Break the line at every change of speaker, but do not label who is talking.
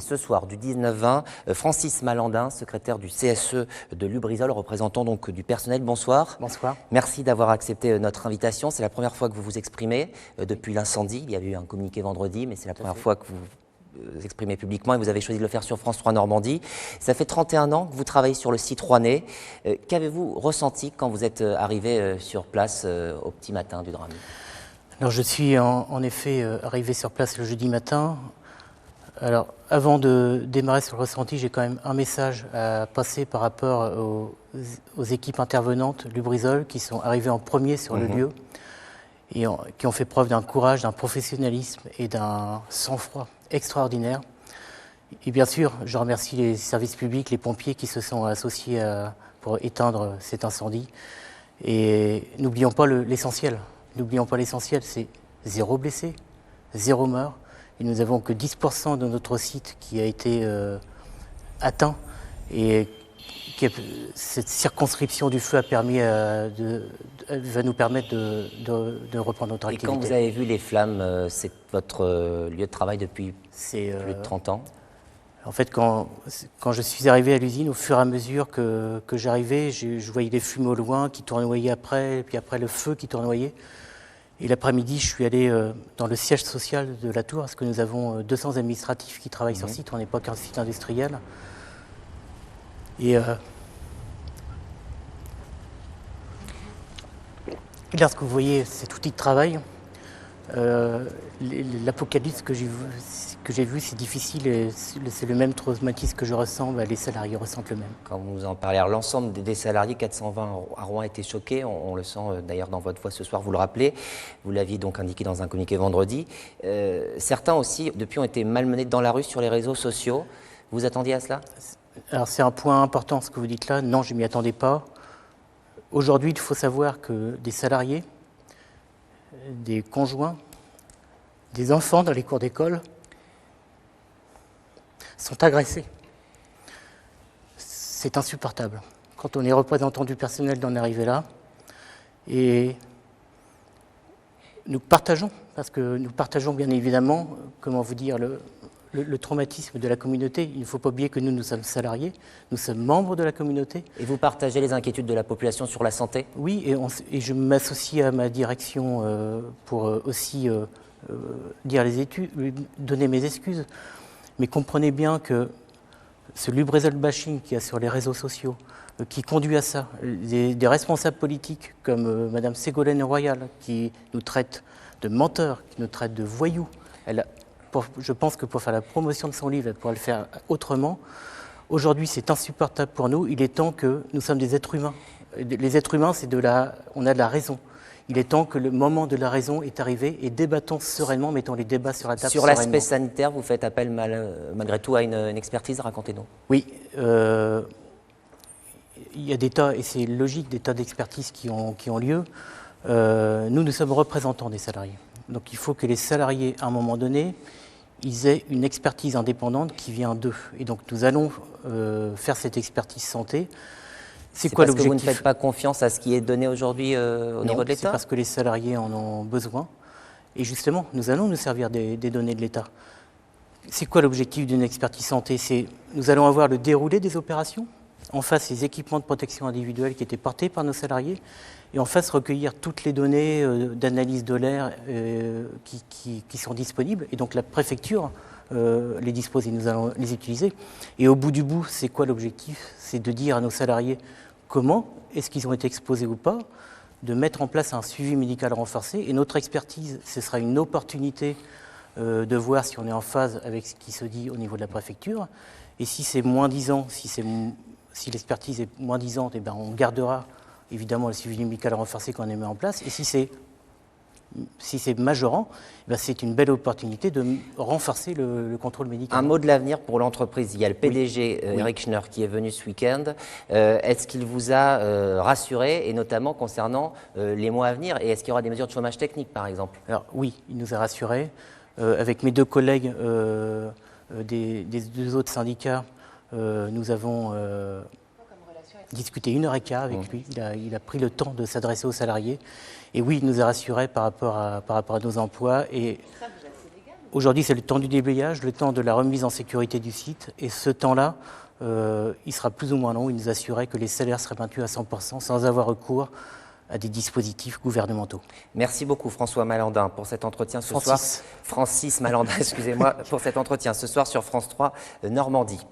Ce soir, du 19-20, Francis Malandin, secrétaire du CSE de Lubrizol, représentant donc du personnel. Bonsoir.
Bonsoir.
Merci d'avoir accepté notre invitation. C'est la première fois que vous vous exprimez depuis l'incendie. Il y avait eu un communiqué vendredi, mais c'est la première fois que vous vous exprimez publiquement et vous avez choisi de le faire sur France 3 Normandie. Ça fait 31 ans que vous travaillez sur le site rouennais. Qu'avez-vous ressenti quand vous êtes arrivé sur place au petit matin du drame?
Alors je suis en effet arrivé sur place le jeudi matin. Alors avant de démarrer sur le ressenti, j'ai quand même un message à passer par rapport aux équipes intervenantes Lubrizol qui sont arrivées en premier sur le lieu et qui ont fait preuve d'un courage, d'un professionnalisme et d'un sang-froid extraordinaire. Et bien sûr, je remercie les services publics, les pompiers qui se sont associés pour éteindre cet incendie. Et n'oublions pas l'essentiel. N'oublions pas l'essentiel, c'est 0 blessé, 0 mort. Et nous n'avons que 10% de notre site qui a été atteint. Et cette circonscription du feu va nous permettre de reprendre notre activité.
Et quand vous avez vu les flammes, c'est votre lieu de travail depuis plus de 30 ans?
En fait, quand je suis arrivé à l'usine, au fur et à mesure que j'arrivais, je voyais les fumées au loin qui tournoyaient après, puis après le feu qui tournoyait. Et l'après-midi, je suis allé dans le siège social de la Tour, parce que nous avons 200 administratifs qui travaillent sur site, on n'est pas qu'un site industriel. Et là, ce que vous voyez, cet outil de travail, l'apocalypse que j'ai vu, c'est difficile, et c'est le même traumatisme que je ressens, les salariés ressentent le même.
Quand vous en parlez, alors l'ensemble des salariés, 420 à Rouen, a été choqués, on le sent d'ailleurs dans votre voix ce soir, vous le rappelez, vous l'aviez donc indiqué dans un communiqué vendredi. Certains aussi, depuis, ont été malmenés dans la rue, sur les réseaux sociaux. Vous attendiez à cela?
Alors c'est un point important ce que vous dites là, non, je ne m'y attendais pas. Aujourd'hui, il faut savoir que des salariés, des conjoints, des enfants dans les cours d'école sont agressés. C'est insupportable. Quand on est représentant du personnel d'en arriver là, et nous partageons, parce que nous partageons bien évidemment, comment vous dire, le traumatisme de la communauté. Il ne faut pas oublier que nous sommes salariés, nous sommes membres de la communauté.
Et vous partagez les inquiétudes de la population sur la santé?
Oui, et je m'associe à ma direction pour aussi dire les études, donner mes excuses. Mais comprenez bien que ce Lubrizol bashing qu'il y a sur les réseaux sociaux, qui conduit à ça, des responsables politiques comme Madame Ségolène Royal, qui nous traite de menteurs, qui nous traite de voyous, je pense que pour faire la promotion de son livre, elle pourrait le faire autrement. Aujourd'hui, c'est insupportable pour nous. Il est temps que nous sommes des êtres humains. Les êtres humains, on a de la raison. Il est temps que le moment de la raison est arrivé et débattons sereinement, mettons les débats sur la table.
Sur l'aspect sanitaire, vous faites appel malgré tout à une expertise, racontez-nous.
Oui, il y a des tas, et c'est logique, des tas d'expertises qui ont lieu. Nous sommes représentants des salariés. Donc il faut que les salariés, à un moment donné, ils aient une expertise indépendante qui vient d'eux. Et donc nous allons faire cette expertise santé.
C'est quoi l'objectif? Parce que vous ne faites pas confiance à ce qui est donné aujourd'hui au niveau de l'État?
C'est parce que les salariés en ont besoin. Et justement, nous allons nous servir des données de l'État. C'est quoi l'objectif d'une expertise santé? Nous allons avoir le déroulé des opérations, en face les équipements de protection individuelle qui étaient portés par nos salariés, et en face recueillir toutes les données d'analyse de l'air qui sont disponibles. Et donc la préfecture les dispose et nous allons les utiliser. Et au bout du bout, c'est quoi l'objectif? C'est de dire à nos salariés comment est-ce qu'ils ont été exposés ou pas, de mettre en place un suivi médical renforcé. Et notre expertise, ce sera une opportunité de voir si on est en phase avec ce qui se dit au niveau de la préfecture. Et si c'est moins disant, si l'expertise est moins disante, eh ben on gardera évidemment le suivi médical renforcé qu'on a mis en place. Et si c'est majorant, ben c'est une belle opportunité de renforcer le contrôle médical.
Un mot de l'avenir pour l'entreprise. Il y a le PDG Eric Schneur qui est venu ce week-end. Est-ce qu'il vous a rassuré, et notamment concernant les mois à venir? Et est-ce qu'il y aura des mesures de chômage technique, par exemple?
Alors oui, il nous a rassurés. Avec mes deux collègues des deux autres syndicats, nous avons discuté 1h15 avec lui. Il a pris le temps de s'adresser aux salariés. Et oui, il nous a rassurés par rapport à nos emplois. Et Aujourd'hui, c'est le temps du déblayage, le temps de la remise en sécurité du site. Et ce temps-là, il sera plus ou moins long. Il nous assurait que les salaires seraient maintenus à 100% sans avoir recours à des dispositifs gouvernementaux.
Merci beaucoup François Malandin pour cet entretien ce soir.
Francis.
Francis Malandin, excusez-moi, pour cet entretien ce soir sur France 3 Normandie.